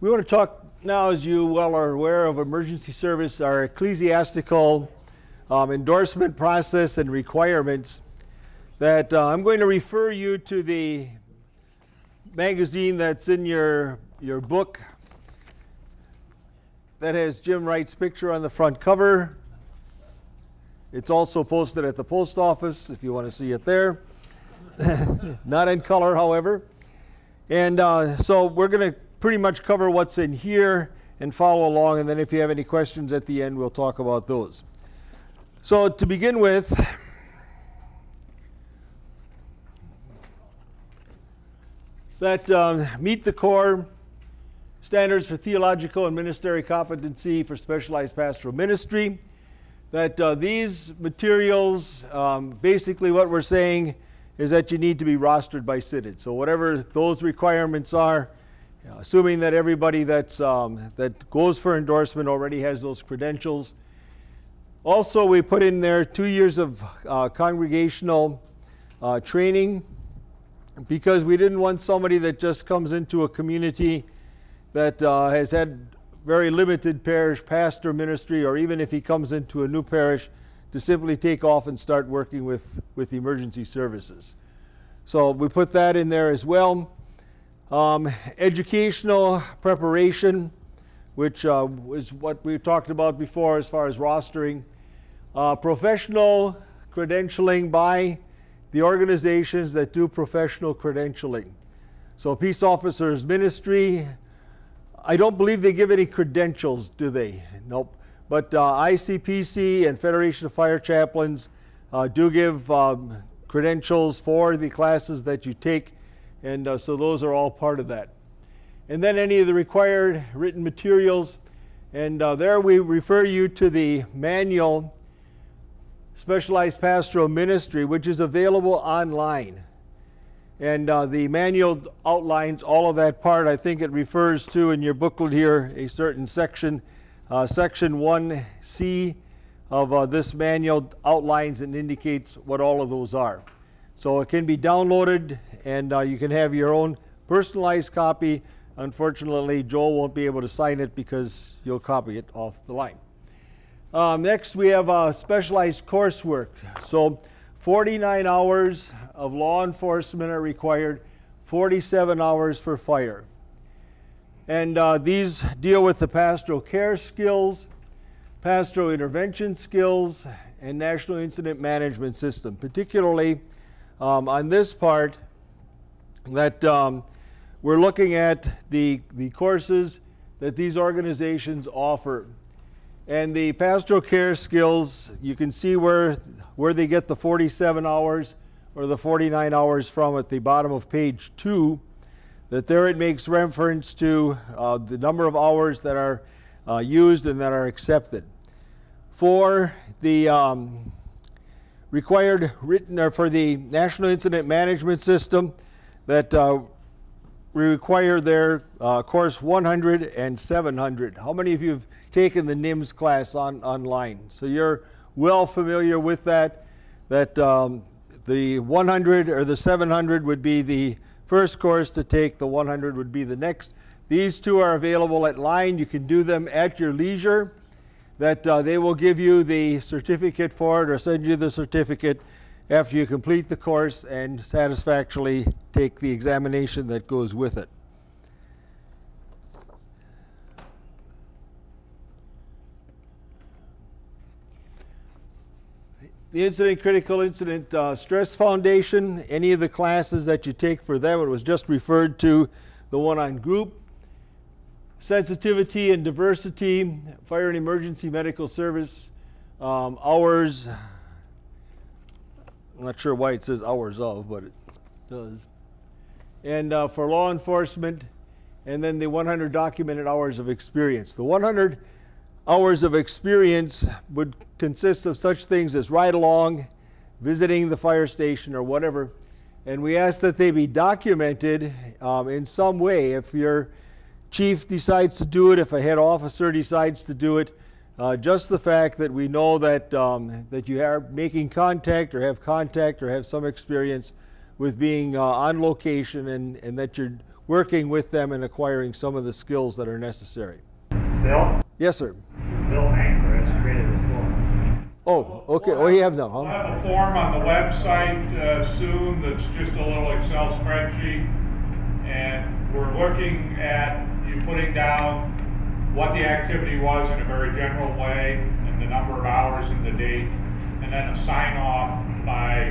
We want to talk now, as you well are aware, of emergency service, our ecclesiastical endorsement process and requirements. That I'm going to refer you to the magazine that's in your book that has Jim Wright's picture on the front cover. It's also posted at the post office if you want to see it there. Not in color, however. And so we're going to pretty much cover what's in here and follow along, and then if you have any questions at the end, we'll talk about those. So to begin with, that meet the core standards for theological and ministerial competency for specialized pastoral ministry. That these materials, basically what we're saying is that you need to be rostered by synod. So whatever those requirements are, assuming that everybody that goes for endorsement already has those credentials. Also, we put in there 2 years of congregational training, because we didn't want somebody that just comes into a community that has had very limited parish pastor ministry, or even if he comes into a new parish, to simply take off and start working with emergency services. So we put that in there as well. Educational preparation, which is what we talked about before as far as rostering. Professional credentialing by the organizations that do professional credentialing. So peace officers ministry, I don't believe they give any credentials, do they? Nope. But ICPC and Federation of Fire Chaplains do give credentials for the classes that you take, and so those are all part of that. And then any of the required written materials, and there we refer you to the manual, Specialized Pastoral Ministry, which is available online. And the manual outlines all of that part. I think it refers to, in your booklet here, a certain section. Section 1C of this manual outlines and indicates what all of those are. So it can be downloaded, and you can have your own personalized copy. Unfortunately, Joel won't be able to sign it because you'll copy it off the line. Next, we have specialized coursework. So 49 hours of law enforcement are required, 47 hours for fire. And these deal with the pastoral care skills, pastoral intervention skills, and national incident management system. Particularly on this part, that we're looking at the courses that these organizations offer. And the pastoral care skills, you can see where they get the 47 hours or the 49 hours from at the bottom of page 2. That there it makes reference to the number of hours that are used and that are accepted. For the required written, or for the National Incident Management System, that we require their course 100 and 700. How many of you have taken the NIMS class online? So you're well familiar with that, the 100 or the 700 would be the first course to take, the 100 would be the next. These two are available at line. You can do them at your leisure. That they will give you the certificate for it, or send you the certificate after you complete the course and satisfactorily take the examination that goes with it. The Incident Critical Incident Stress Foundation, any of the classes that you take for them, it was just referred to the one on group. Sensitivity and diversity, fire and emergency medical service, hours, I'm not sure why it says hours of, but it does. And for law enforcement, and then the 100 documented hours of experience. The 100 hours of experience would consist of such things as ride along, visiting the fire station, or whatever. And we ask that they be documented in some way. If your chief decides to do it, if a head officer decides to do it, just the fact that we know that, that you are making contact or have some experience with being on location, and that you're working with them and acquiring some of the skills that are necessary. Bill? Yes, sir. Bill Anchor has created a form. Oh, okay. Oh, you have now, huh? We'll have a form on the website soon that's just a little Excel spreadsheet. And we're looking at you putting down what the activity was in a very general way, and the number of hours and the date, and then a sign off by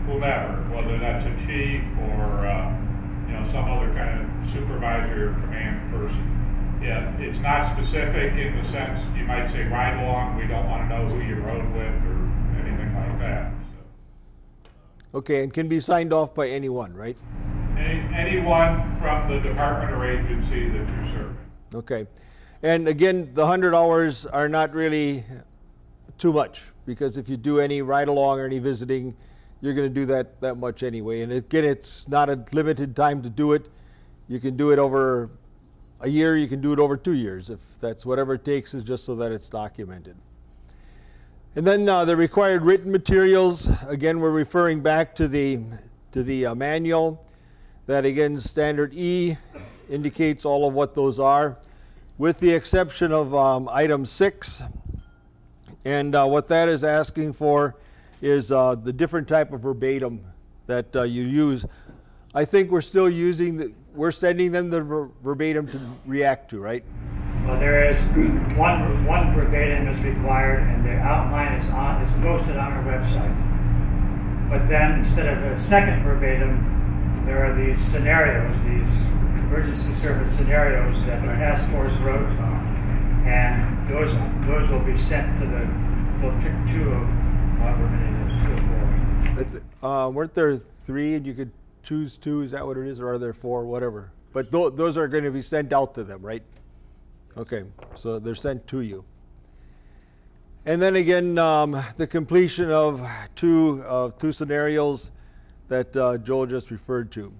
whomever, whether that's a chief or some other kind of supervisor or command person. Yeah, it's not specific in the sense you might say ride along. We don't want to know who you rode with or anything like that. So. Okay, and can be signed off by anyone, right? Anyone from the department or agency that you're serving. Okay. And again, the 100 hours are not really too much, because if you do any ride-along or any visiting, you're going to do that much anyway. And again, it's not a limited time to do it. You can do it over a year, you can do it over 2 years, if that's whatever it takes, is just so that it's documented. And then the required written materials, again, we're referring back to the manual. That again, standard E indicates all of what those are, with the exception of item 6. And what that is asking for is the different type of verbatim that you use. I think we're still using, we're sending them the verbatim to react to, right? Well, there is one verbatim is required, and the outline is posted on our website. But then instead of a second verbatim, there are these scenarios, these emergency service scenarios that the task force wrote on, and those will be sent to we'll pick 2 of however many there's 2 or 4. Weren't there 3 and you could choose 2? Is that what it is, or are there 4? Whatever. But those are going to be sent out to them, right? Okay, so they're sent to you. And then again, the completion of two scenarios that Joel just referred to.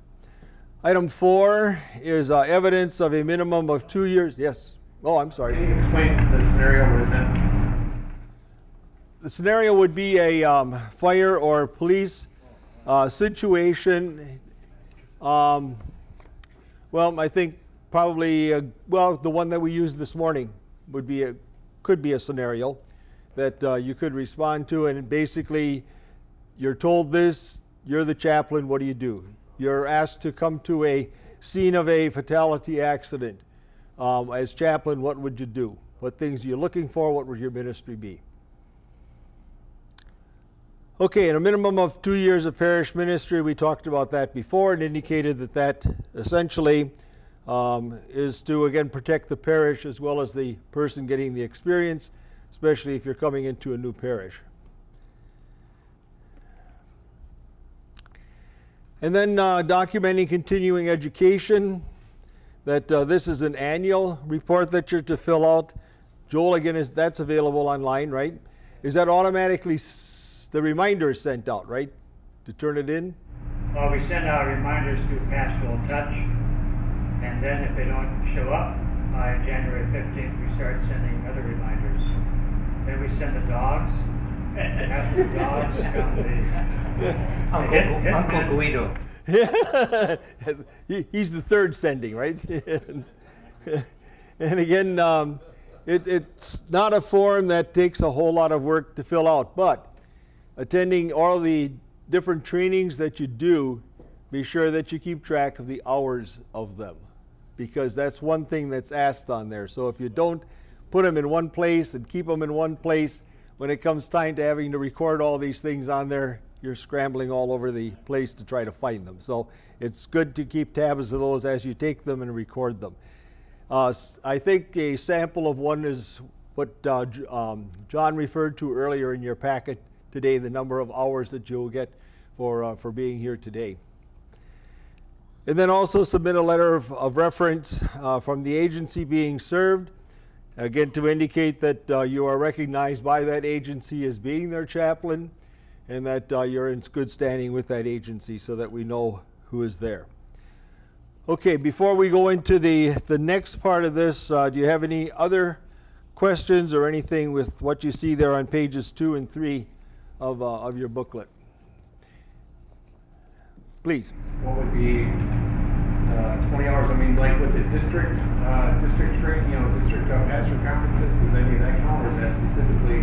Item 4 is evidence of a minimum of 2 years. Yes. Oh, I'm sorry. Can you explain the scenario we're in? The scenario would be a fire or police situation. Well, I think probably the one that we used this morning would be could be a scenario that you could respond to, and basically you're told this. You're the chaplain, what do you do? You're asked to come to a scene of a fatality accident. As chaplain, what would you do? What things are you looking for? What would your ministry be? Okay, and a minimum of 2 years of parish ministry, we talked about that before and indicated that essentially is to, again, protect the parish as well as the person getting the experience, especially if you're coming into a new parish. And then documenting continuing education, that this is an annual report that you're to fill out. Joel, again, that's available online, right? Is that automatically, the reminder is sent out, right? To turn it in? Well, we send out reminders through Pastoral Touch, and then if they don't show up by January 15th, we start sending other reminders. Then we send the dogs. And after the dogs come Uncle Guido. He's the third sending, right? And again, it's not a form that takes a whole lot of work to fill out, but attending all the different trainings that you do, be sure that you keep track of the hours of them, because that's one thing that's asked on there. So if you don't put them in one place and keep them in one place, when it comes time to having to record all these things on there, you're scrambling all over the place to try to find them. So it's good to keep tabs of those as you take them and record them. I think a sample of one is what John referred to earlier in your packet today, the number of hours that you'll get for being here today. And then also submit a letter of reference from the agency being served, again, to indicate that you are recognized by that agency as being their chaplain, and that you're in good standing with that agency so that we know who is there. Okay, before we go into the next part of this, do you have any other questions or anything with what you see there on pages 2 and 3 of your booklet? Please. What would be 20 hours, I mean, like with the district training, district pastor conferences, does any of that count, or is that specifically?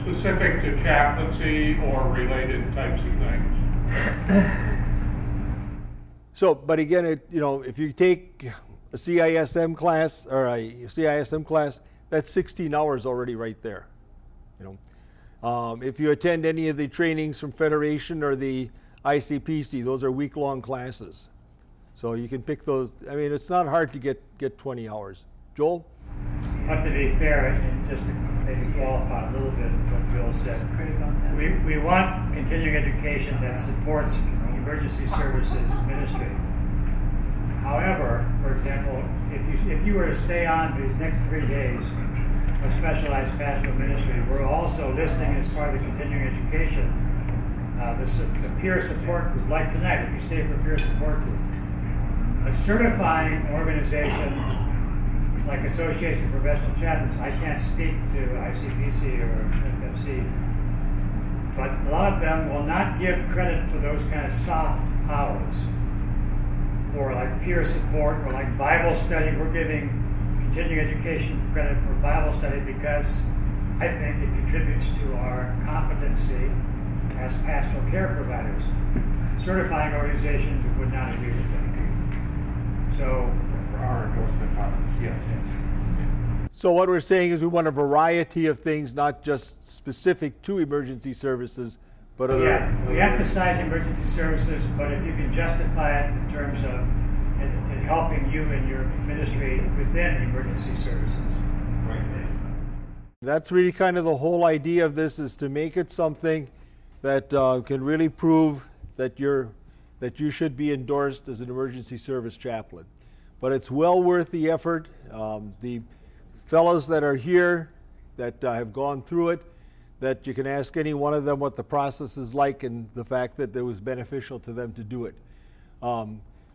Specific to chaplaincy or related types of things. So, but again, if you take a CISM class or a CISM class, that's 16 hours already right there. If you attend any of the trainings from Federation or the ICPC, those are week-long classes. So you can pick those. I mean, it's not hard to get 20 hours. Joel? But to be fair, and just to maybe qualify a little bit what Bill said, we want continuing education that supports emergency services ministry. However, for example, if you were to stay on these next 3 days of specialized pastoral ministry, we're also listing as part of the continuing education the peer support group, like tonight, if you stay for peer support group. A certifying organization like Association of Professional Chaplains, I can't speak to ICPC or FFC, but a lot of them will not give credit for those kind of soft hours for like peer support or like Bible study. We're giving continuing education credit for Bible study because I think it contributes to our competency as pastoral care providers. Certifying organizations would not agree with that. So for our endorsement process, yes. So what we're saying is we want a variety of things, not just specific to emergency services, but other. Yeah, we emphasize emergency services, but if you can justify it in terms of in helping you and your ministry within emergency services. Right. That's really kind of the whole idea of this, is to make it something that can really prove that you should be endorsed as an emergency service chaplain. But it's well worth the effort. The fellows that are here that have gone through it, that you can ask any one of them what the process is like and the fact that it was beneficial to them to do it.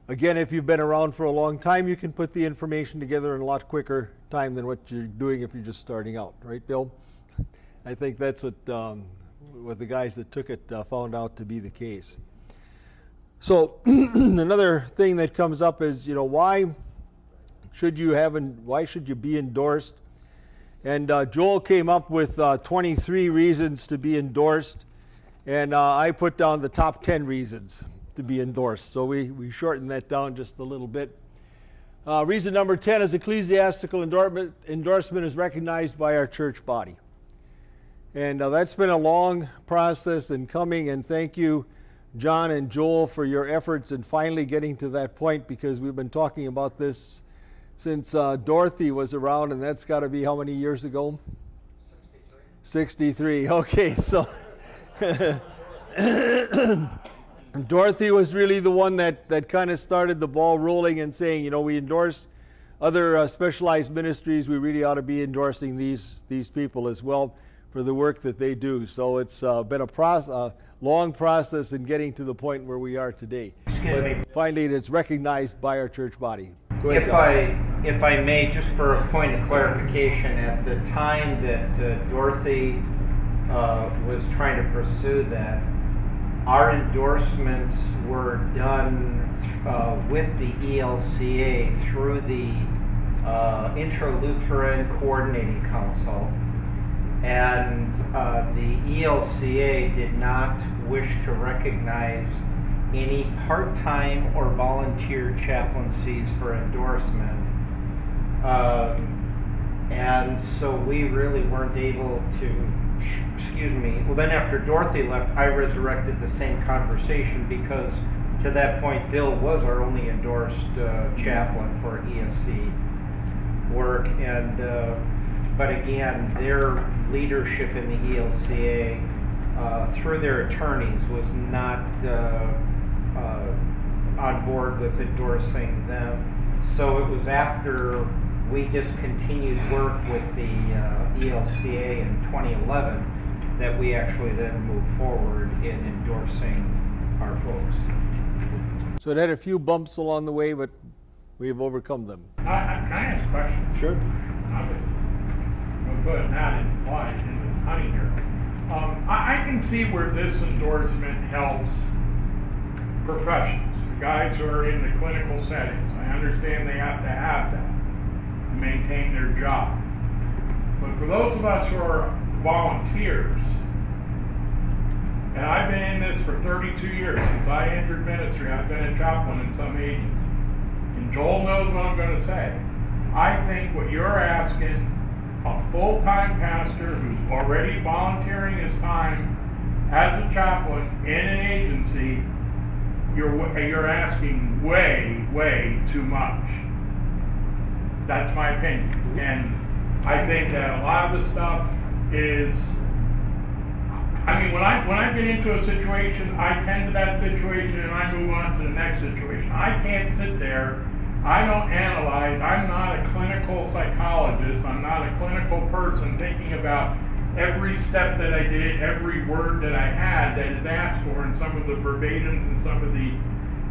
Again, if you've been around for a long time, you can put the information together in a lot quicker time than what you're doing if you're just starting out, right, Bill? I think that's what the guys that took it found out to be the case. So another thing that comes up is, why should you be endorsed? And Joel came up with 23 reasons to be endorsed, and I put down the top 10 reasons to be endorsed. So we shortened that down just a little bit. Reason number 10 is ecclesiastical endorsement is recognized by our church body. And that's been a long process in coming, and thank you, John and Joel, for your efforts in finally getting to that point, because we've been talking about this since Dorothy was around, and that's got to be how many years ago? 63. Okay, so Dorothy was really the one that kind of started the ball rolling and saying, we endorse other specialized ministries. We really ought to be endorsing these people as well for the work that they do. So it's been a long process in getting to the point where we are today. Excuse me. Finally, it's recognized by our church body. Go ahead, if I may, just for a point of clarification, at the time that Dorothy was trying to pursue that, our endorsements were done with the ELCA through the Intra-Lutheran Coordinating Council. And the ELCA did not wish to recognize any part-time or volunteer chaplaincies for endorsement. And so we really weren't able to, well, then after Dorothy left, I resurrected the same conversation, because to that point, Bill was our only endorsed chaplain for ESC work. And but again, their leadership in the ELCA through their attorneys was not on board with endorsing them. So it was after we discontinued work with the ELCA in 2011 that we actually then moved forward in endorsing our folks. So it had a few bumps along the way, but we've overcome them. Can I ask a question? Sure. We'll put that in line in the honey here. I can see where this endorsement helps professions, guys who are in the clinical settings. I understand they have to have that to maintain their job. But for those of us who are volunteers, and I've been in this for 32 years, since I entered ministry, I've been a chaplain in some agencies. And Joel knows what I'm going to say. I think what you're asking a full-time pastor who's already volunteering his time as a chaplain in an agency, you're asking way too much. That's my opinion. And I think that a lot of the stuff is, I mean, when I get into a situation, I tend to that situation and I move on to the next situation. I can't sit there. I don't analyze. I'm not a clinical psychologist. I'm not a clinical person thinking about every step that I did, every word that I had that is asked for in some of the verbatims and some of the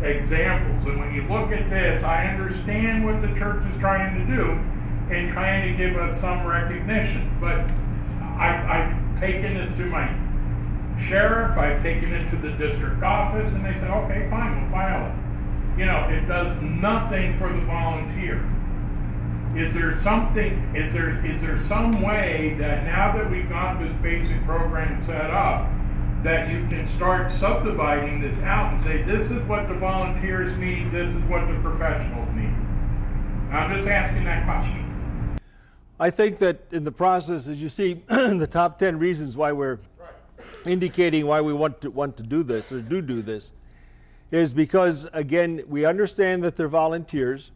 examples. And when you look at this, I understand what the church is trying to do in trying to give us some recognition. But I've taken this to my sheriff, I've taken it to the district office, and they said, okay, fine, we'll file it. You know, it does nothing for the volunteer. Is there something, is there some way that now that we've got this basic program set up, that you can start subdividing this out and say, this is what the volunteers need, this is what the professionals need? I'm just asking that question. I think that in the process, as you see, the top 10 reasons why we're indicating why we want to do this or do this is because, again, we understand that they're volunteers.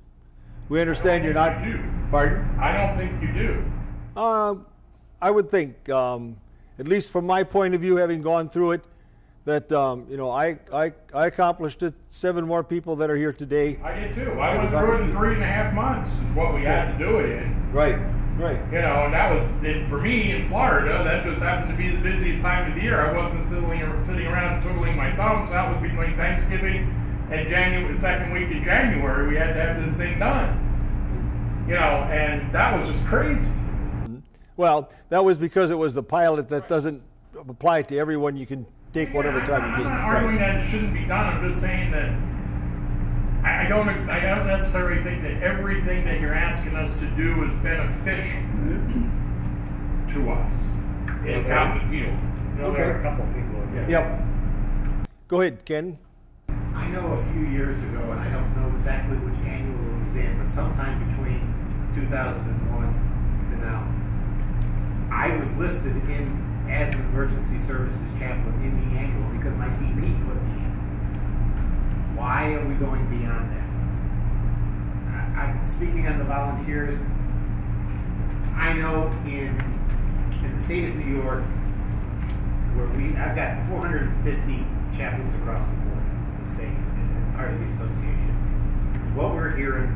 We understand you're not. Pardon? I don't think you do. I would think, at least from my point of view, having gone through it, that you know, I accomplished it. 7 more people that are here today. I did too. I went through it in 3.5 months. Is what we had to do it in. Right. You know, and that was for me in Florida. That just happened to be the busiest time of the year. I wasn't sitting around twiddling my thumbs. That was between Thanksgiving and January, the second week of January. We had to have this thing done. You know, and that was just crazy. Well, that was because it was the pilot that doesn't apply to everyone. You can take whatever time you need. I'm not arguing that it shouldn't be done. I'm just saying that I don't necessarily think that everything that you're asking us to do is beneficial to us out in the field. You know, there are a couple of people again. Yep. Go ahead, Ken. I know a few years ago, and I don't know exactly which annual it was in, but sometime between 2001 to now, I was listed in as an Emergency Services Chaplain in the annual because my DP put me in. Why are we going beyond that? I'm speaking on the volunteers. I know in the state of New York, where I've got 450 chaplains across the board in the state as part of the association. What we're hearing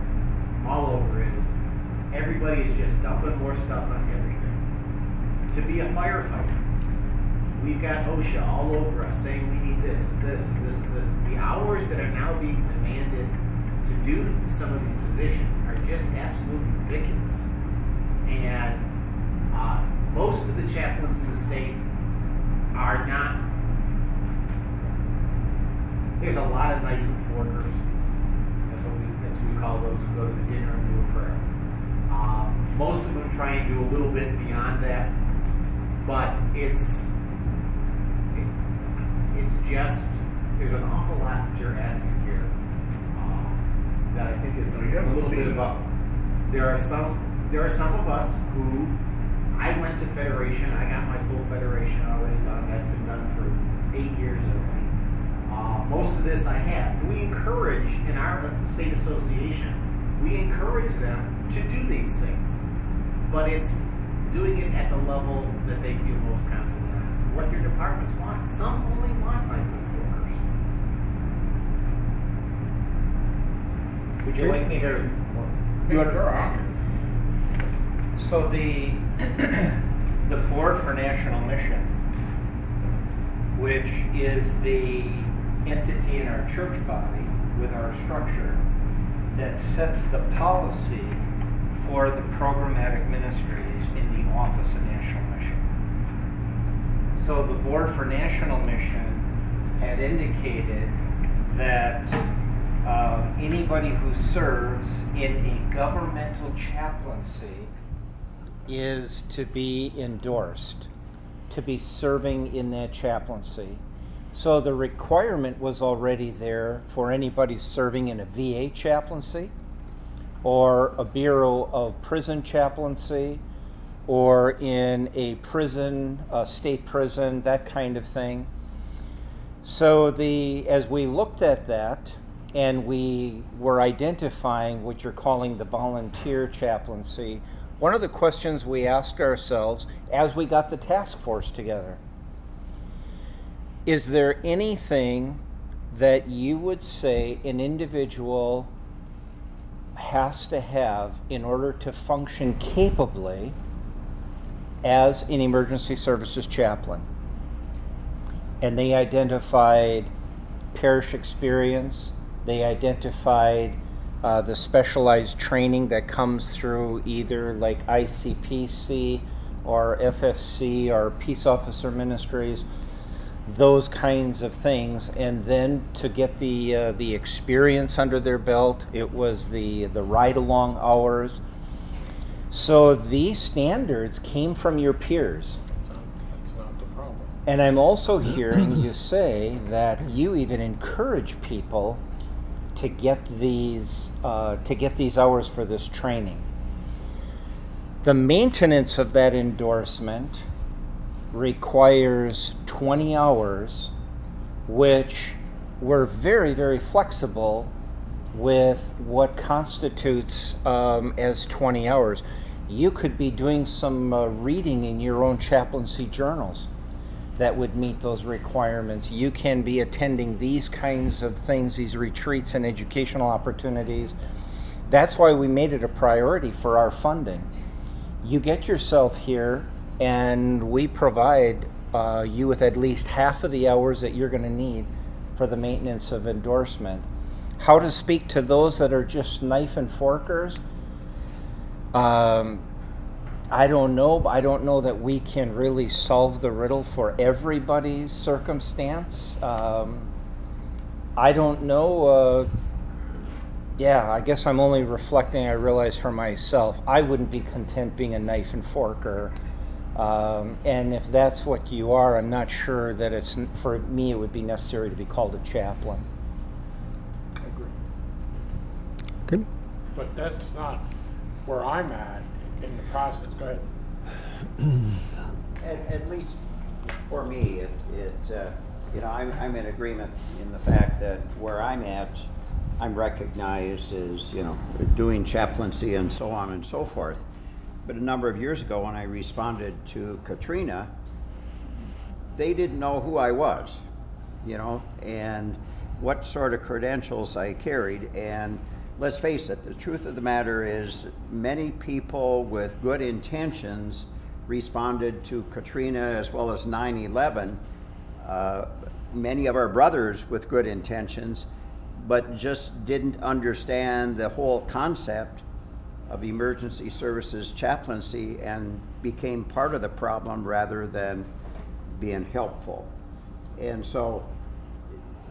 all over is everybody is just dumping more stuff on everything. To be a firefighter, we've got OSHA all over us saying we need this. The hours that are now being demanded to do some of these positions are just absolutely ridiculous. And most of the chaplains in the state are not. There's a lot of knife and forkers. That's what we call those who go to the dinner and do a prayer. Most of them try and do a little bit beyond that, but it's just, there's an awful lot that you're asking here that I think is a little bit above. There are some of us who, I went to Federation, I got my full Federation already done. That's been done for 8 years already. Most of this I have. And we encourage, in our state association, we encourage them to do these things. But it's doing it at the level that they feel most confident in. What their departments want. Some only want knife and forkers. Would you like me to? So the Board for National Mission, which is the entity in our church body with our structure that sets the policy for the programmatic ministries in the Office of National Mission. So the Board for National Mission had indicated that anybody who serves in a governmental chaplaincy is to be endorsed, to be serving in that chaplaincy. So the requirement was already there for anybody serving in a VA chaplaincy or a Bureau of Prison chaplaincy or in a prison, a state prison, that kind of thing. So as we looked at that and we were identifying what you're calling the volunteer chaplaincy, one of the questions we asked ourselves as we got the task force together, is there anything that you would say an individual has to have in order to function capably as an emergency services chaplain? And they identified parish experience, they identified the specialized training that comes through either like ICPC or FFC or Peace Officer Ministries, those kinds of things. And then to get the experience under their belt, it was the ride-along hours. So these standards came from your peers. That's not the problem. And I'm also hearing you say that you even encourage people to get these hours for this training. The maintenance of that endorsement requires 20 hours, which we're very, very flexible with what constitutes as 20 hours. You could be doing some reading in your own chaplaincy journals that would meet those requirements. You can be attending these kinds of things, these retreats and educational opportunities. That's why we made it a priority for our funding. You get yourself here and we provide you with at least half of the hours that you're going to need for the maintenance of endorsement. How to speak to those that are just knife and forkers? I don't know. I don't know that we can really solve the riddle for everybody's circumstance. I don't know. Yeah, I guess I'm only reflecting, I realize, for myself. I wouldn't be content being a knife and forker. And if that's what you are, I'm not sure that it's, for me, it would be necessary to be called a chaplain. I agree. Good. But that's not where I'm at in the process. Go ahead. At least for me, I'm in agreement in the fact that where I'm at, I'm recognized as, doing chaplaincy and so on and so forth. But a number of years ago when I responded to Katrina, they didn't know who I was, and what sort of credentials I carried. And let's face it, the truth of the matter is many people with good intentions responded to Katrina as well as 9/11. Many of our brothers with good intentions, but just didn't understand the whole concept of emergency services chaplaincy and became part of the problem rather than being helpful. And so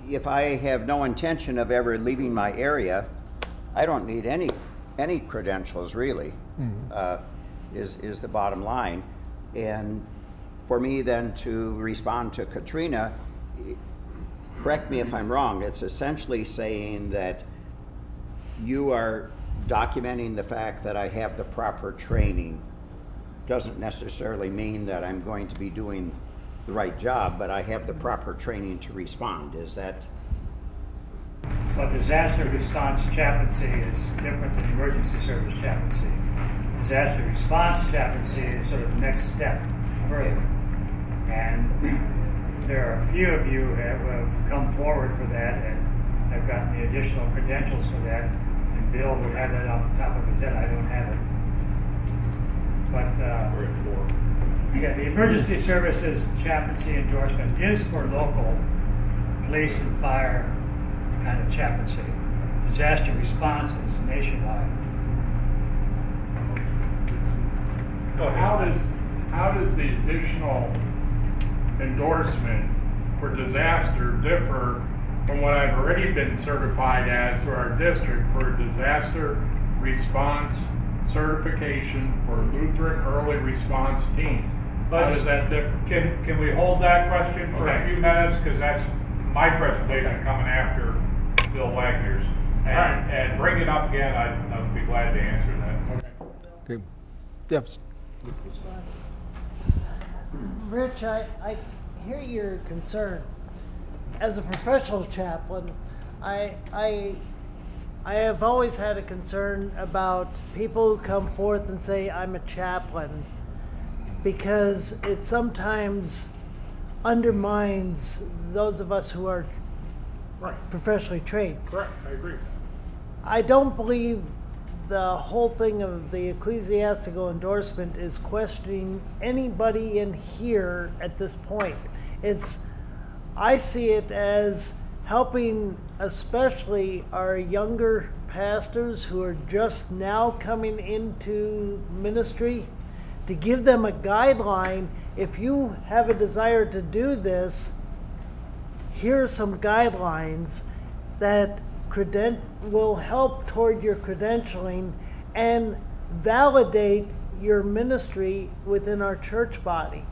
if I have no intention of ever leaving my area, I don't need any credentials really, is the bottom line. And for me then to respond to Katrina, correct me if I'm wrong, it's essentially saying that you are documenting the fact that I have the proper training. Doesn't necessarily mean that I'm going to be doing the right job, but I have the proper training to respond. Is that? Well, disaster response chaplaincy is different than emergency service chaplaincy. Disaster response chaplaincy is sort of the next step further. And there are a few of you who have come forward for that and have gotten the additional credentials for that. And Bill would have that off the top of his head. I don't have it. But yeah, the emergency services chaplaincy endorsement is for local police and fire kind of chaplaincy. Disaster response is nationwide. How does the additional endorsement for disaster differ from what I've already been certified as through our district for disaster response certification for Lutheran early response team. How does that differ? Can we hold that question for Okay. a few minutes? Because that's my presentation coming after Bill Wagner's. And bring it up again, I'd be glad to answer that. Okay. Yes. Rich, I hear your concern. As a professional chaplain, I have always had a concern about people who come forth and say, I'm a chaplain, because it sometimes undermines those of us who are professionally trained. Correct, I agree. I don't believe the whole thing of the ecclesiastical endorsement is questioning anybody in here at this point. I see it as helping especially our younger pastors who are just now coming into ministry, to give them a guideline. If you have a desire to do this, here are some guidelines that will help toward your credentialing and validate your ministry within our church body.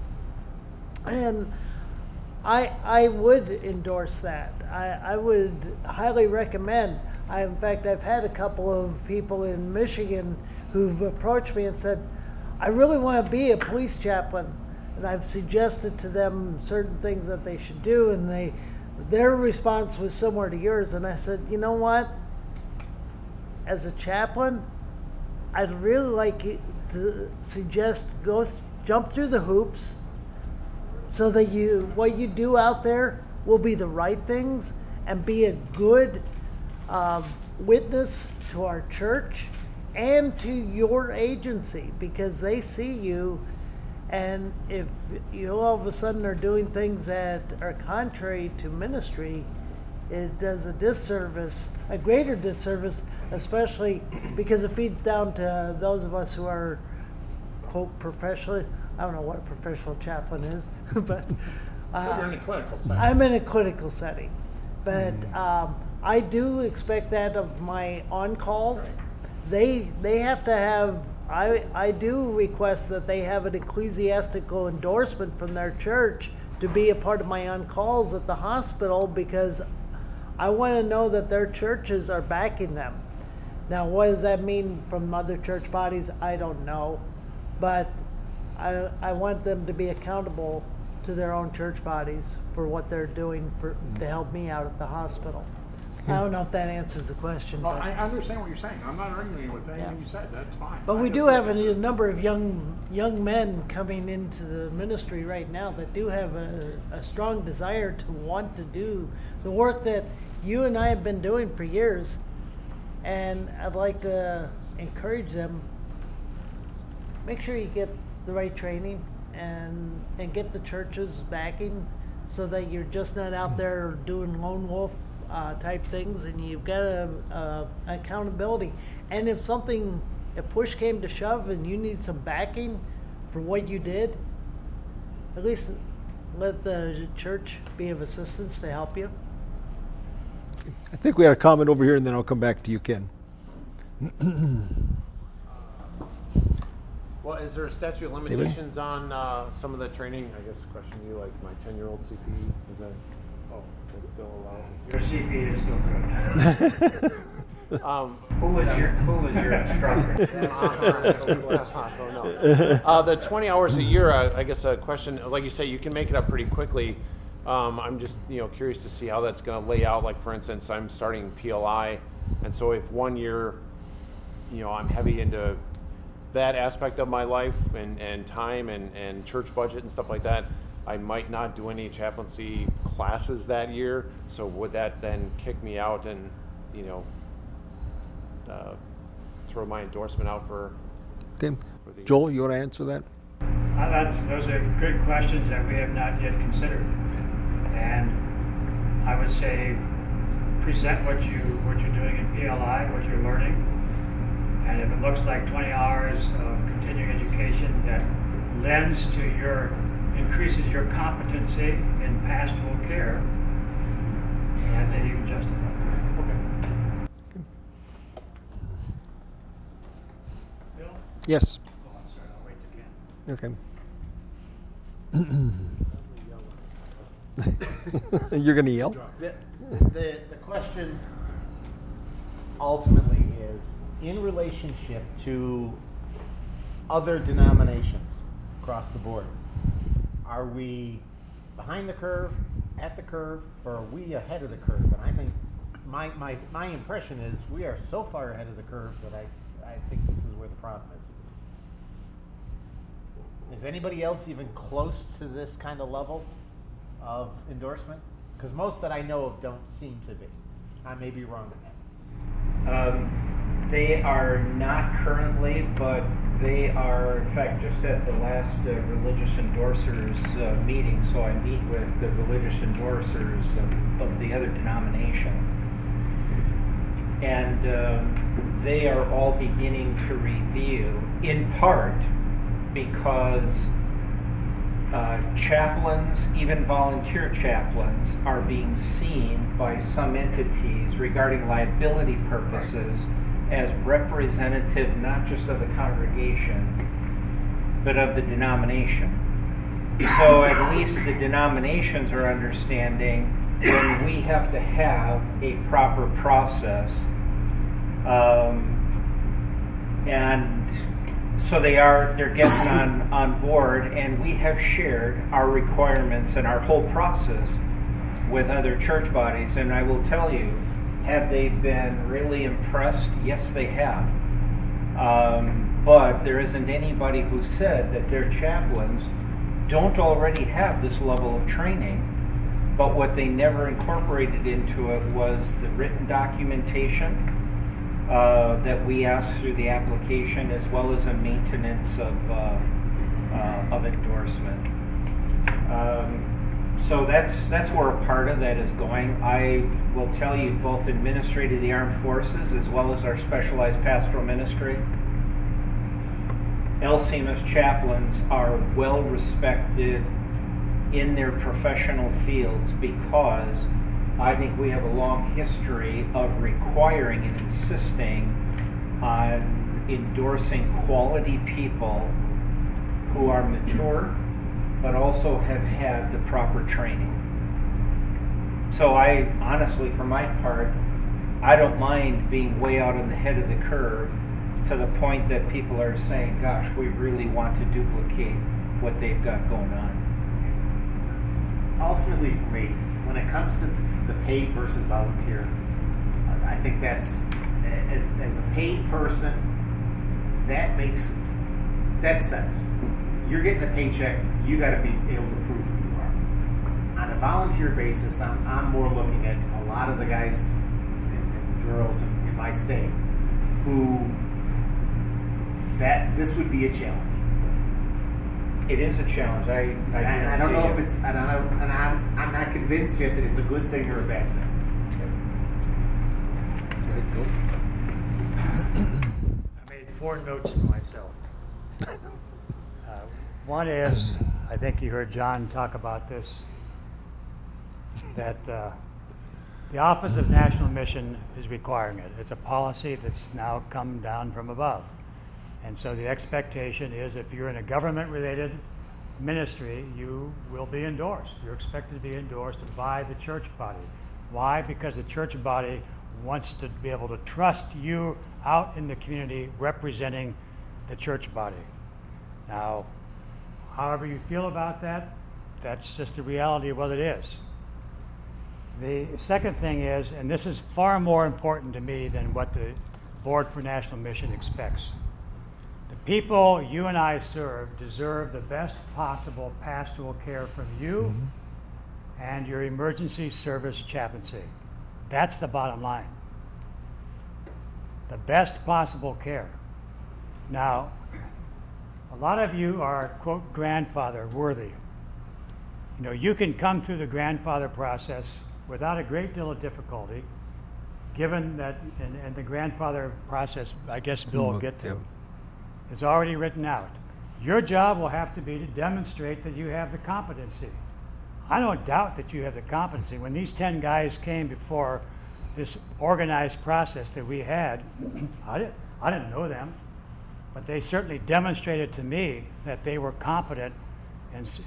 And I would endorse that. I would highly recommend. In fact, I've had a couple of people in Michigan who've approached me and said, I really want to be a police chaplain. And I've suggested to them certain things that they should do, and their response was similar to yours. And I said, you know what? As a chaplain, I'd really like you to suggest jump through the hoops so that what you do out there will be the right things and be a good witness to our church and to your agency, because they see you. And if you all of a sudden are doing things that are contrary to ministry, it does a disservice, a greater disservice, especially because it feeds down to those of us who are, quote, professionally. I don't know what a professional chaplain is, but You're in a clinical setting. I'm in a clinical setting. But I do expect that of my on-calls. They have to have, I do request that they have an ecclesiastical endorsement from their church to be a part of my on-calls at the hospital, because I want to know that their churches are backing them. Now, what does that mean from other church bodies? I don't know. But I want them to be accountable to their own church bodies for what they're doing to help me out at the hospital. I don't know if that answers the question. Well, I understand what you're saying. I'm not arguing with anything you said. That's fine. But we do have a number of young men coming into the ministry right now that do have a strong desire to want to do the work that you and I have been doing for years. And I'd like to encourage them. Make sure you get the right training and get the church's backing, so that you're just not out there doing lone wolf type things, and you've got accountability. And if push came to shove and you need some backing for what you did, at least let the church be of assistance to help you. I think we had a comment over here, and then I'll come back to you, Ken. Well, is there a statute of limitations on some of the training? I guess a question to you, like my 10-year-old CP, is that, that's still allowed? Your CP is still good. Who was your instructor? The 20 hours a year, I guess a question, like you say, you can make it up pretty quickly. I'm just curious to see how that's going to lay out. Like, for instance, I'm starting PLI, and so if 1 year, I'm heavy into that aspect of my life and time and church budget and stuff like that, I might not do any chaplaincy classes that year. So would that then kick me out and throw my endorsement out for? Okay, Joel, you want to answer that? Those are good questions that we have not yet considered. And I would say present what you're doing in PLI, what you're learning. And if it looks like 20 hours of continuing education that lends to increases your competency in pastoral care, and then you can justify it. Okay. Bill? Yes. Oh, I'm sorry, I'll wait till Ken. Okay. You're going to yell? The question ultimately is in relationship to other denominations across the board. Are we behind the curve, at the curve, or are we ahead of the curve? And I think my impression is we are so far ahead of the curve that I think this is where the problem is. Is anybody else even close to this kind of level of endorsement? Because most that I know of don't seem to be. I may be wrong. They are not currently, but they are, in fact, just at the last religious endorsers meeting, so I meet with the religious endorsers of the other denominations. And they are all beginning to review, in part because chaplains, even volunteer chaplains, are being seen by some entities regarding liability purposes as representative not just of the congregation, but of the denomination. So at least the denominations are understanding when we have to have a proper process, and so they're getting on board, and we have shared our requirements and our whole process with other church bodies. And I will tell you, have they been really impressed? Yes, they have. But there isn't anybody who said that their chaplains don't already have this level of training. But what they never incorporated into it was the written documentation that we asked through the application, as well as a maintenance of endorsement. So that's where a part of that is going. I will tell you, both in ministry to the armed forces as well as our specialized pastoral ministry, LCMS chaplains are well respected in their professional fields because I think we have a long history of requiring and insisting on endorsing quality people who are mature but also have had the proper training. So I honestly, for my part, I don't mind being way out on the head of the curve to the point that people are saying, gosh, we really want to duplicate what they've got going on. Ultimately for me, when it comes to the paid versus volunteer, I think that's, as a paid person, that makes sense. You're getting a paycheck, you got to be able to prove who you are. On a volunteer basis, I'm more looking at a lot of the guys and girls in my state who this would be a challenge. It is a challenge. I don't know if it's, and I'm not convinced yet that it's a good thing or a bad thing. I made 4 notes for myself. One is, I think you heard John talk about this, that the Office of National Mission is requiring it. It's a policy that's now come down from above. And so the expectation is if you're in a government-related ministry, you will be endorsed. You're expected to be endorsed by the church body. Why? Because the church body wants to be able to trust you out in the community representing the church body. Now, however you feel about that, that's just the reality of what it is. The second thing is, and this is far more important to me than what the Board for National Mission expects, the people you and I serve deserve the best possible pastoral care from you and your emergency service chaplaincy. That's the bottom line. The best possible care. Now, a lot of you are, quote, grandfather worthy. You know, you can come through the grandfather process without a great deal of difficulty, given that, and the grandfather process, I guess Bill will get to, is already written out. Your job will have to be to demonstrate that you have the competency. I don't doubt that you have the competency. When these 10 guys came before this organized process that we had, I didn't know them, but they certainly demonstrated to me that they were competent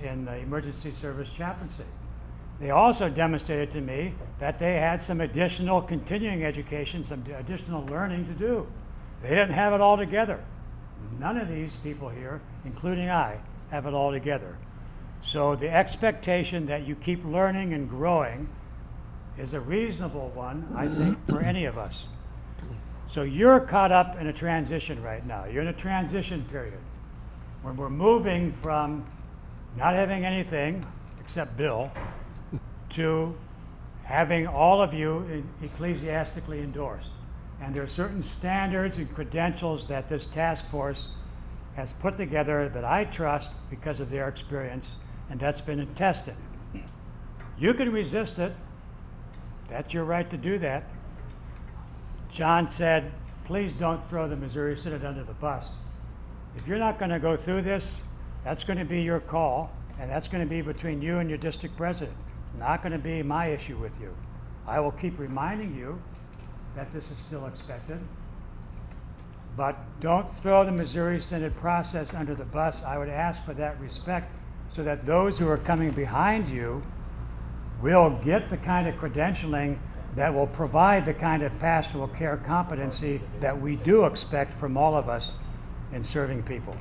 in the emergency service chaplaincy. They also demonstrated to me that they had some additional continuing education, some additional learning to do. They didn't have it all together. None of these people here, including I, have it all together. So the expectation that you keep learning and growing is a reasonable one, I think, for any of us. So you're caught up in a transition right now. You're in a transition period when we're moving from not having anything except Bill to having all of you ecclesiastically endorsed. And there are certain standards and credentials that this task force has put together that I trust because of their experience, and that's been tested. You can resist it. That's your right to do that. John said, please don't throw the Missouri Synod under the bus. If you're not going to go through this, that's going to be your call, and that's going to be between you and your district president. Not going to be my issue with you. I will keep reminding you that this is still expected, but don't throw the Missouri Synod process under the bus. I would ask for that respect so that those who are coming behind you will get the kind of credentialing that will provide the kind of pastoral care competency that we do expect from all of us in serving people.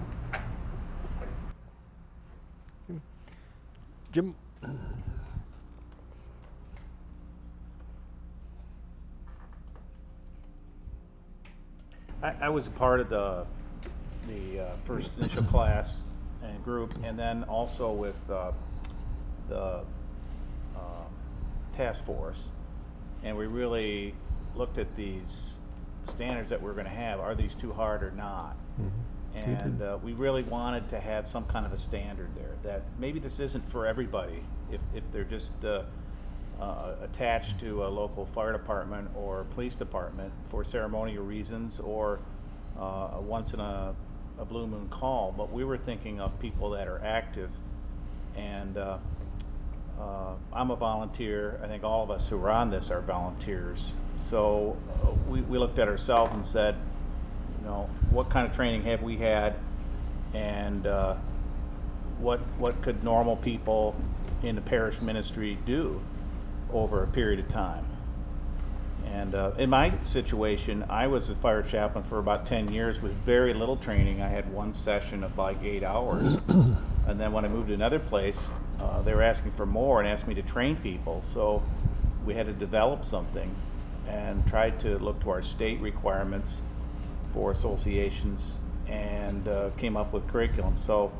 Jim? I was a part of the first initial class and group, and then also with the task force, and we really looked at these standards that we're going to have. Are these too hard or not? Mm-hmm. And we really wanted to have some kind of a standard there, that maybe this isn't for everybody if they're just attached to a local fire department or police department for ceremonial reasons, or a once in a blue moon call. But we were thinking of people that are active, and I'm a volunteer. I think all of us who are on this are volunteers. So we looked at ourselves and said, you know, what kind of training have we had, and what could normal people in the parish ministry do over a period of time? And in my situation, I was a fire chaplain for about 10 years with very little training. I had one session of like 8 hours. And then when I moved to another place, they were asking for more and asked me to train people. So we had to develop something and tried to look to our state requirements for associations, and came up with curriculum. So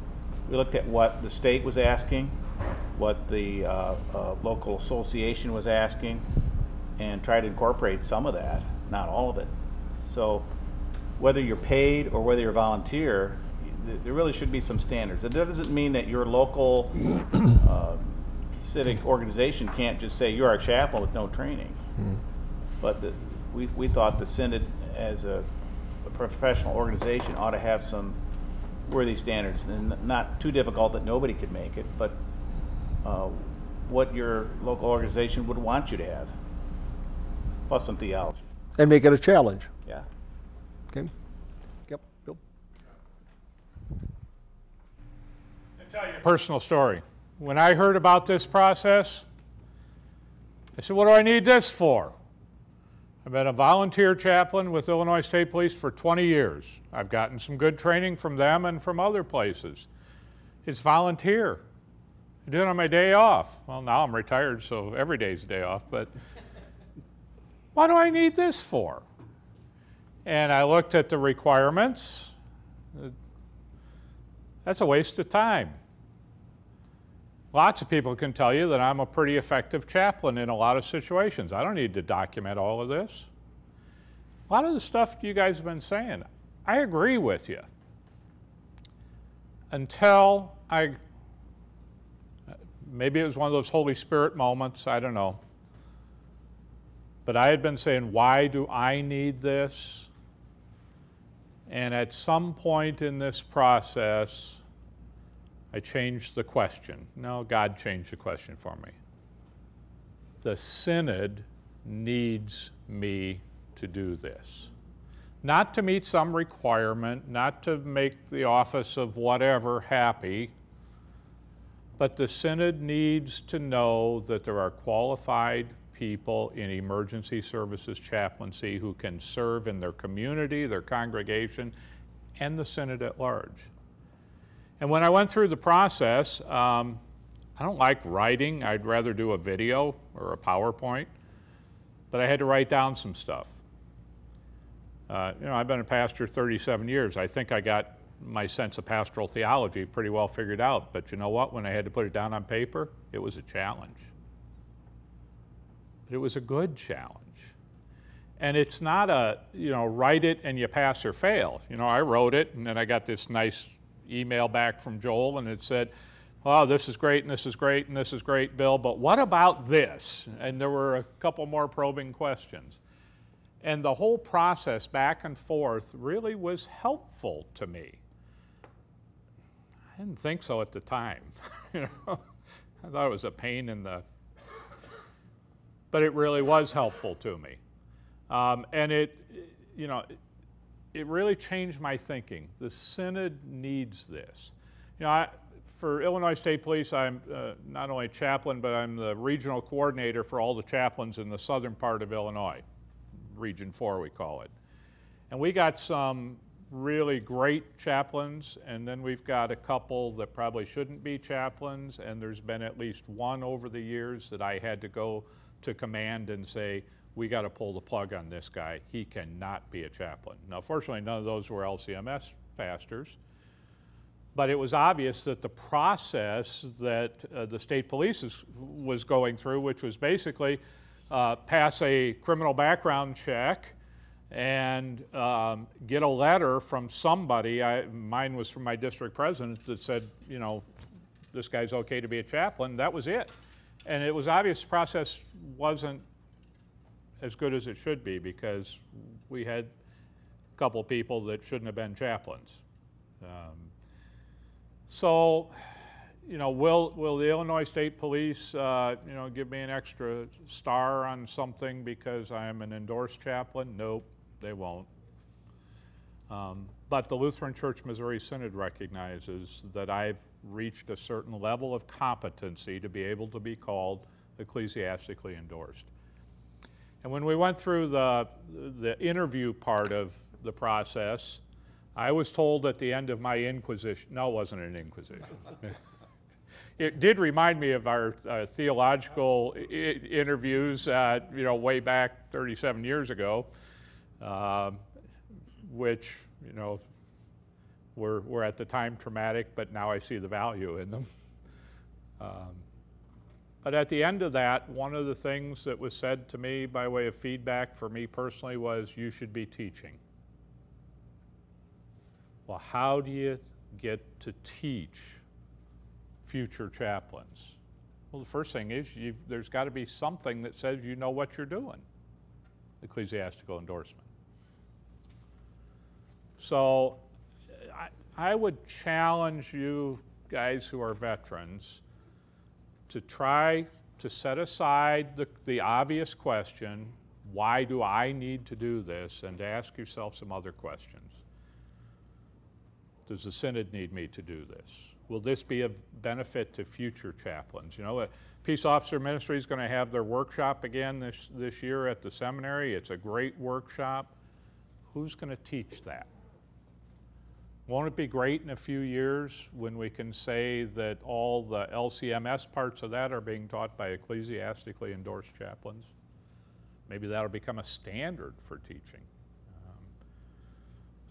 we looked at what the state was asking, what the local association was asking, and tried to incorporate some of that, not all of it. So whether you're paid or whether you're a volunteer, there really should be some standards. That doesn't mean that your local civic organization can't just say you're our chaplain with no training. Mm-hmm. But we thought the Synod, as a professional organization, ought to have some worthy standards, and not too difficult that nobody could make it, but what your local organization would want you to have, plus some theology. And make it a challenge. Yeah. Okay. Yep. Bill? I'll tell you a personal story. When I heard about this process, I said, what do I need this for? I've been a volunteer chaplain with Illinois State Police for 20 years. I've gotten some good training from them and from other places. It's volunteer. I do it on my day off. Well, now I'm retired, so every day's a day off, but what do I need this for? And I looked at the requirements. That's a waste of time. Lots of people can tell you that I'm a pretty effective chaplain in a lot of situations. I don't need to document all of this. A lot of the stuff you guys have been saying, I agree with you. Until maybe it was one of those Holy Spirit moments, I don't know. But I had been saying, why do I need this? And at some point in this process, I changed the question. No, God changed the question for me. The synod needs me to do this. Not to meet some requirement, not to make the office of whatever happy, but the synod needs to know that there are qualified people in emergency services chaplaincy who can serve in their community, their congregation, and the synod at large. And when I went through the process, I don't like writing. I'd rather do a video or a PowerPoint, but I had to write down some stuff. I've been a pastor 37 years. I think I got my sense of pastoral theology pretty well figured out. But you know what? When I had to put it down on paper, it was a challenge. But it was a good challenge. And it's not a, write it and you pass or fail. I wrote it, and then I got this nice email back from Joel, and it said, oh, this is great, and this is great, and this is great, Bill, but what about this? And there were a couple more probing questions. And the whole process back and forth really was helpful to me. I didn't think so at the time. I thought it was a pain in the... But it really was helpful to me. And it really changed my thinking. The synod needs this. For Illinois State Police, I'm not only chaplain, but I'm the regional coordinator for all the chaplains in the southern part of Illinois. Region 4, we call it. And we got some really great chaplains, and then we've got a couple that probably shouldn't be chaplains, and there's been at least one over the years that I had to go to command and say, we got to pull the plug on this guy. He cannot be a chaplain. Now, fortunately, none of those were LCMS pastors, but it was obvious that the process that the state police was going through, which was basically pass a criminal background check and get a letter from somebody. Mine was from my district president that said, this guy's okay to be a chaplain. That was it. And it was obvious the process wasn't as good as it should be because we had a couple people that shouldn't have been chaplains. Will the Illinois State Police, give me an extra star on something because I'm an endorsed chaplain? Nope, they won't. But the Lutheran Church Missouri Synod recognizes that I've reached a certain level of competency to be able to be called ecclesiastically endorsed. And when we went through the interview part of the process, I was told at the end of my inquisition, no, it wasn't an inquisition. It did remind me of our theological interviews, way back 37 years ago, which, were at the time traumatic, but now I see the value in them. But at the end of that, one of the things that was said to me by way of feedback for me personally was, you should be teaching. Well, how do you get to teach future chaplains? Well, the first thing is there's got to be something that says you know what you're doing, ecclesiastical endorsement. So I would challenge you guys who are veterans to try to set aside the obvious question, why do I need to do this, and to ask yourself some other questions. Does the synod need me to do this? Will this be of benefit to future chaplains? Peace Officer Ministry is going to have their workshop again this year at the seminary. It's a great workshop. Who's going to teach that? Won't it be great in a few years when we can say that all the LCMS parts of that are being taught by ecclesiastically endorsed chaplains? Maybe that'll become a standard for teaching.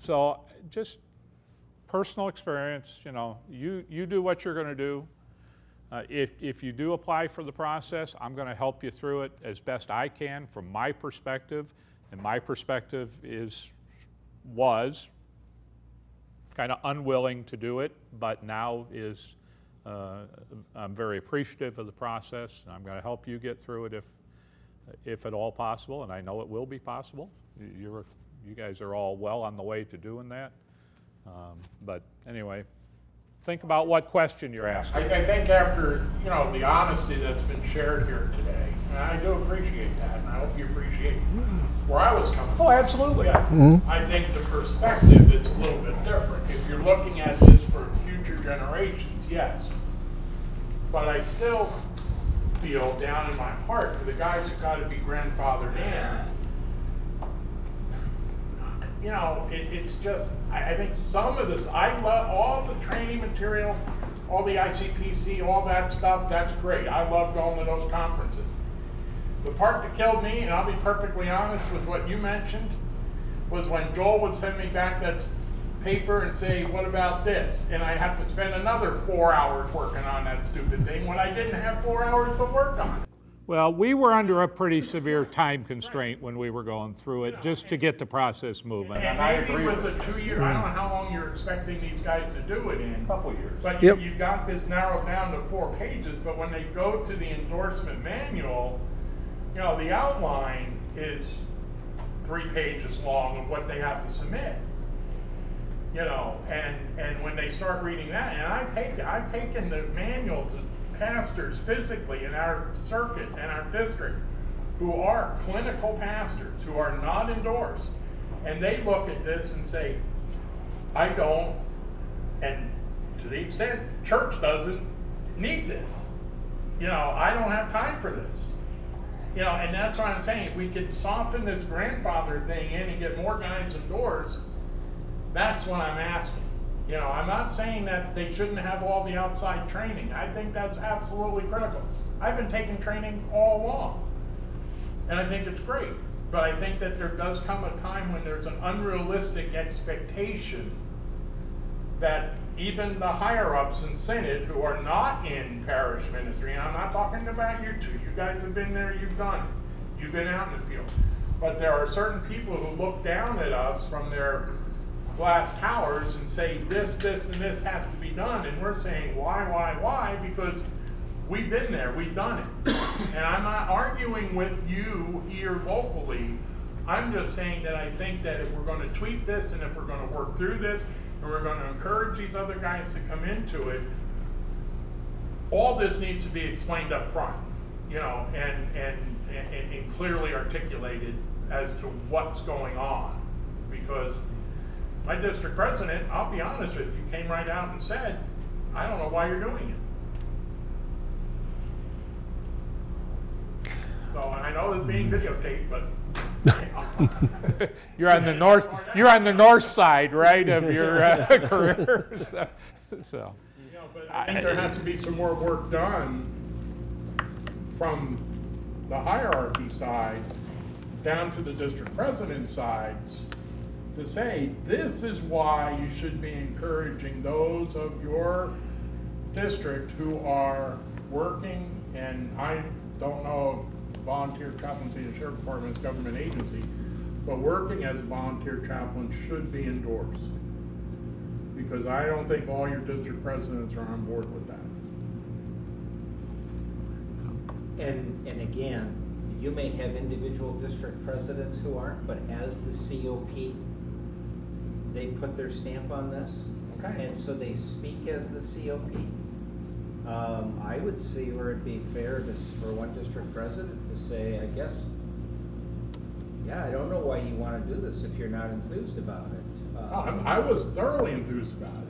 So just personal experience, you do what you're going to do. If you do apply for the process, I'm going to help you through it as best I can from my perspective. And my perspective was kind of unwilling to do it, but now I'm very appreciative of the process, and I'm going to help you get through it if at all possible, and I know it will be possible. You guys are all well on the way to doing that. But anyway, Think about what question you're asking. I think after, the honesty that's been shared here today, and I do appreciate that, and I hope you appreciate where I was coming from. Oh, absolutely. Yeah. I think the perspective is a little bit different. If you're looking at this for future generations, yes. But I still feel down in my heart for the guys who got to be grandfathered in. It's just, I think some of this, I love all the training material, all the ICPC, all that stuff, that's great. I love going to those conferences. The part that killed me, and I'll be perfectly honest with what you mentioned, was when Joel would send me back that paper and say, what about this? And I have to spend another 4 hours working on that stupid thing when I didn't have 4 hours to work on it. Well, we were under a pretty severe time constraint when we were going through it, just to get the process moving. And maybe with the 2 years, I don't know how long you're expecting these guys to do it in. A couple years. But you've got this narrowed down to 4 pages, but when they go to the endorsement manual, the outline is 3 pages long of what they have to submit. And when they start reading that, and I've taken the manual to pastors physically in our circuit and our district who are clinical pastors, who are not endorsed, and they look at this and say, I don't, and to the extent church doesn't need this. I don't have time for this. And that's what I'm saying. If we could soften this grandfather thing in and get more guys endorsed, that's what I'm asking. I'm not saying that they shouldn't have all the outside training. I think that's absolutely critical. I've been taking training all along, and I think it's great. But I think that there does come a time when there's an unrealistic expectation that even the higher-ups in Synod who are not in parish ministry, and I'm not talking about you two. You guys have been there, you've done it. You've been out in the field. But there are certain people who look down at us from their glass towers and say this, and this has to be done, and we're saying why? Because we've been there, we've done it. And I'm not arguing with you here locally. I'm just saying that I think that if we're going to tweak this and if we're going to work through this and we're going to encourage these other guys to come into it, all this needs to be explained up front, and clearly articulated as to what's going on. Because my district president, I'll be honest with you, came right out and said, I don't know why you're doing it. So, and I know this being videotaped, but you're on the north side, right, of your career. So. But I think there has to be some more work done from the hierarchy side down to the district president sides to say, this is why you should be encouraging those of your district who are working, and I don't know if volunteer chaplaincy and sheriff department is government agency, but working as a volunteer chaplain should be endorsed. Because I don't think all your district presidents are on board with that. And again, you may have individual district presidents who aren't, but as the COP, they put their stamp on this, okay. And so they speak as the COP. I would see where it'd be fair for one district president to say, I guess, yeah, I don't know why you want to do this if you're not enthused about it. I was thoroughly enthused about it.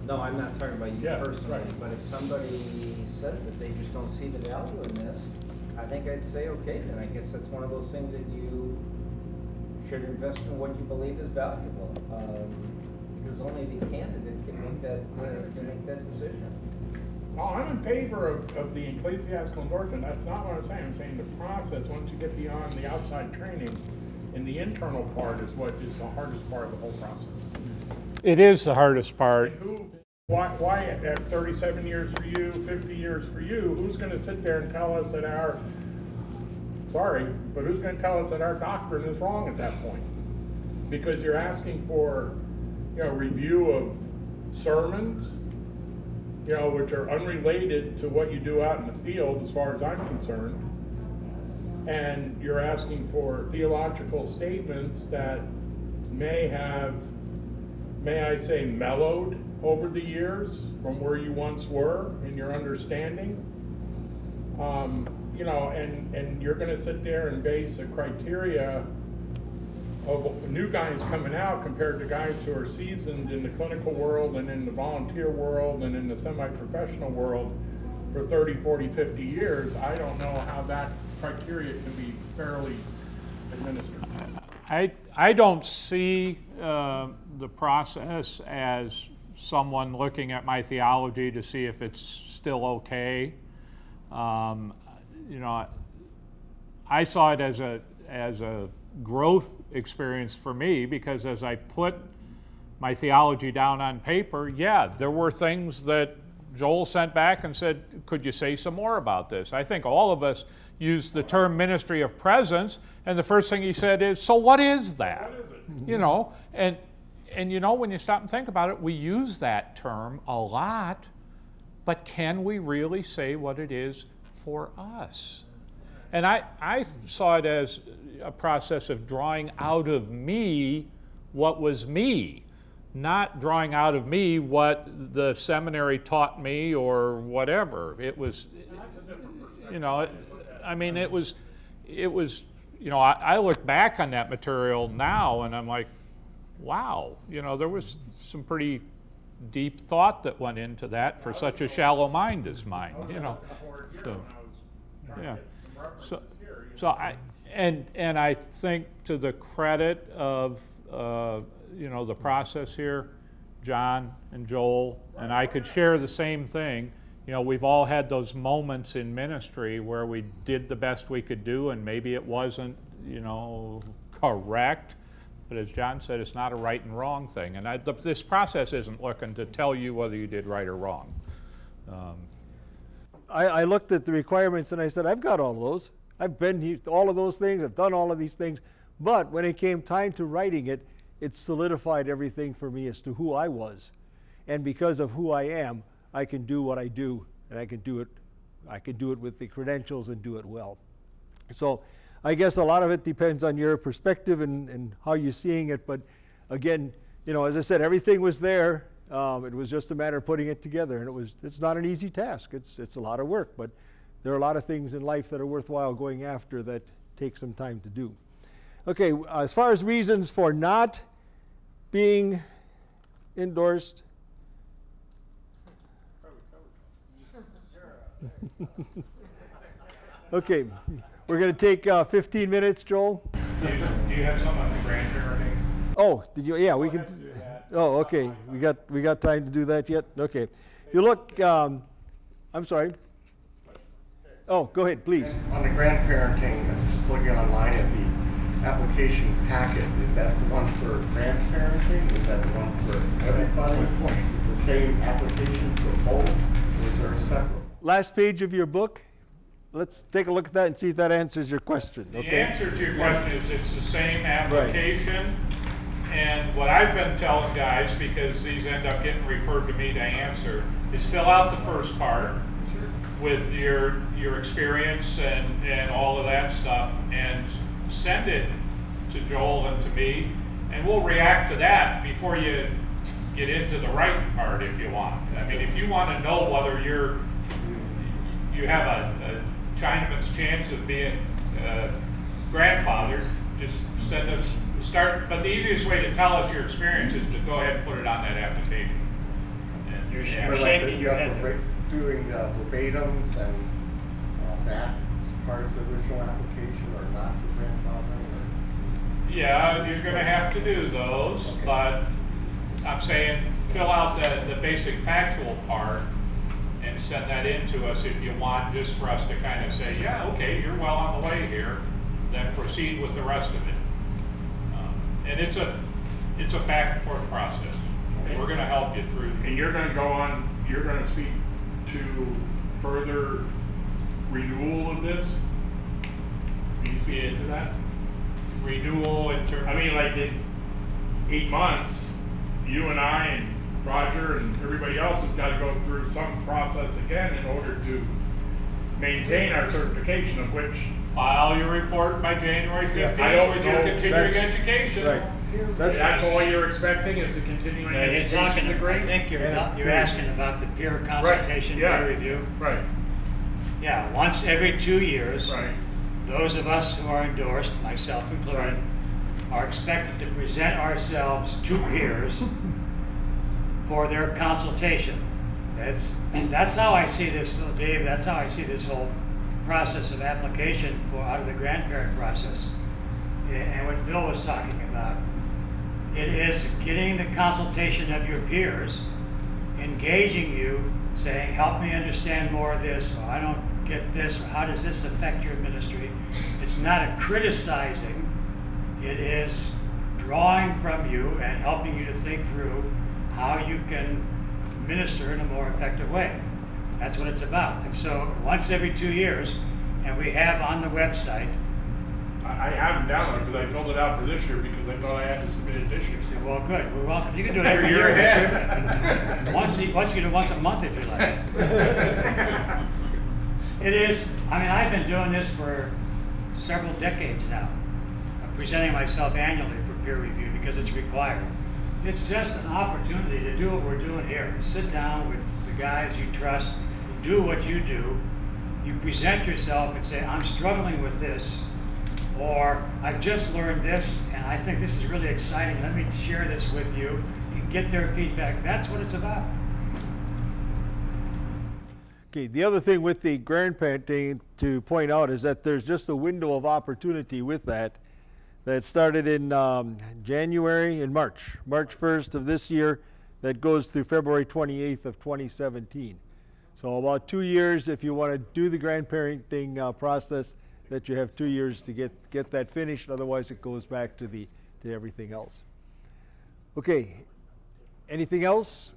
No, I'm not talking about you personally, right. But if somebody says that they just don't see the value in this, I think I'd say, okay, then I guess that's one of those things that you should invest in what you believe is valuable, because only the candidate can make that decision. Well, I'm in favor of the ecclesiastical endorsement. That's not what I'm saying. I'm saying the process, once you get beyond the outside training, and the internal part is what is the hardest part of the whole process. It is the hardest part. Why at 37 years for you, 50 years for you, who's going to sit there and tell us that who's going to tell us that our doctrine is wrong at that point? Because you're asking for, review of sermons, which are unrelated to what you do out in the field as far as I'm concerned. And you're asking for theological statements that may I say, mellowed over the years from where you once were in your understanding. You know, and you're going to sit there and base a criteria of new guys coming out compared to guys who are seasoned in the clinical world and in the volunteer world and in the semi-professional world for 30, 40, 50 years. I don't know how that criteria can be fairly administered. I don't see the process as someone looking at my theology to see if it's still okay. You know, I saw it as a growth experience for me, because as I put my theology down on paper, yeah, there were things that Joel sent back and said, could you say some more about this? I think all of us used the term ministry of presence, and the first thing he said is, so what is that? What is it? You know, and you know, when you stop and think about it, we use that term a lot, but can we really say what it is for us? And I saw it as a process of drawing out of me what was me, not drawing out of me what the seminary taught me or whatever. It was, you know, I mean, it was, you know, I look back on that material now and I'm like, wow, you know, there was some pretty deep thought that went into that for such a shallow mind as mine, you know. So, yeah. So I think, to the credit of you know, the process here, John and Joel and I could share the same thing. You know, we've all had those moments in ministry where we did the best we could do, and maybe it wasn't, you know, correct. But as John said, it's not a right and wrong thing. And this process isn't looking to tell you whether you did right or wrong. I looked at the requirements and I said, I've got all of those. I've been here, all of those things, I've done all of these things. But when it came time to writing it, it solidified everything for me as to who I was. And because of who I am, I can do what I do, and I can do it with the credentials and do it well. So I guess a lot of it depends on your perspective and how you're seeing it. But again, you know, as I said, everything was there. It was just a matter of putting it together, and it's not an easy task. It's a lot of work, but there are a lot of things in life that are worthwhile going after that take some time to do. Okay, as far as reasons for not being endorsed. Okay, we're going to take 15 minutes, Joel. Do you have something on the grandparenting? Oh, did you? Yeah, we can. Oh, okay. We got time to do that yet? Okay. If you look, I'm sorry. Oh, go ahead, please. On the grandparenting, just looking online at the application packet, is that the one for grandparenting? Is that the one for everybody? Is it the same application for both, or is there a separate? Last page of your book. Let's take a look at that and see if that answers your question. The Okay. answer to your question is it's the same application. Right. And what I've been telling guys, because these end up getting referred to me to answer, is fill out the first part with your experience and all of that stuff, and send it to Joel and to me, and we'll react to that before you get into the right part if you want. I mean, if you want to know whether you have a Chinaman's chance of being grandfathered, just send us, but the easiest way to tell us your experience is to go ahead and put it on that application. And you have to doing verbatims and that part of the original application, or not for grandfathering? Yeah, you're going to have to do those, okay. But I'm saying fill out the basic factual part and send that in to us if you want, just for us to kind of say, yeah, okay, you're well on the way here, then proceed with the rest of it. And it's a back and forth process. Okay. We're going to help you through. And you're going to go on, you're going to speak to further renewal of this? Can you speak into that? Renewal in terms, I mean, like in 8 months, you and I and Roger and everybody else has got to go through some process again in order to maintain our certification, of which file your report by January 15th with your continuing education. Right. That's all you're expecting, is a continuing You're education talking, degree? I think you're asking about the peer Right, consultation, yeah. peer review. Right, Yeah, once every 2 years, right, those of us who are endorsed, myself included, Right. are expected to present ourselves to peers for their consultation. That's how I see this, Dave, that's how I see this whole process of application for out of the grandparent process. And what Bill was talking about, it is getting the consultation of your peers, engaging you, saying, help me understand more of this, or I don't get this, or how does this affect your ministry? It's not a criticizing, it is drawing from you and helping you to think through how you can minister in a more effective way. That's what it's about. And so once every 2 years, and we have on the website. I haven't downloaded because I filled it out for this year because I thought I had to submit it this year. Well, good. We're welcome. You can do it every year. ahead. Once you can do it once a month if you like. It is. I mean, I've been doing this for several decades now. I'm presenting myself annually for peer review because it's required. It's just an opportunity to do what we're doing here. Sit down with the guys you trust, who do what you do. You present yourself and say, I'm struggling with this, or I've just learned this, and I think this is really exciting. Let me share this with you. You get their feedback. That's what it's about. Okay, the other thing with the grandparenting to point out is that there's just a window of opportunity with that started in January and March 1st of this year, that goes through February 28th of 2017. So about 2 years if you want to do the grandparenting process, that you have 2 years to get that finished. Otherwise it goes back to everything else. Okay, anything else?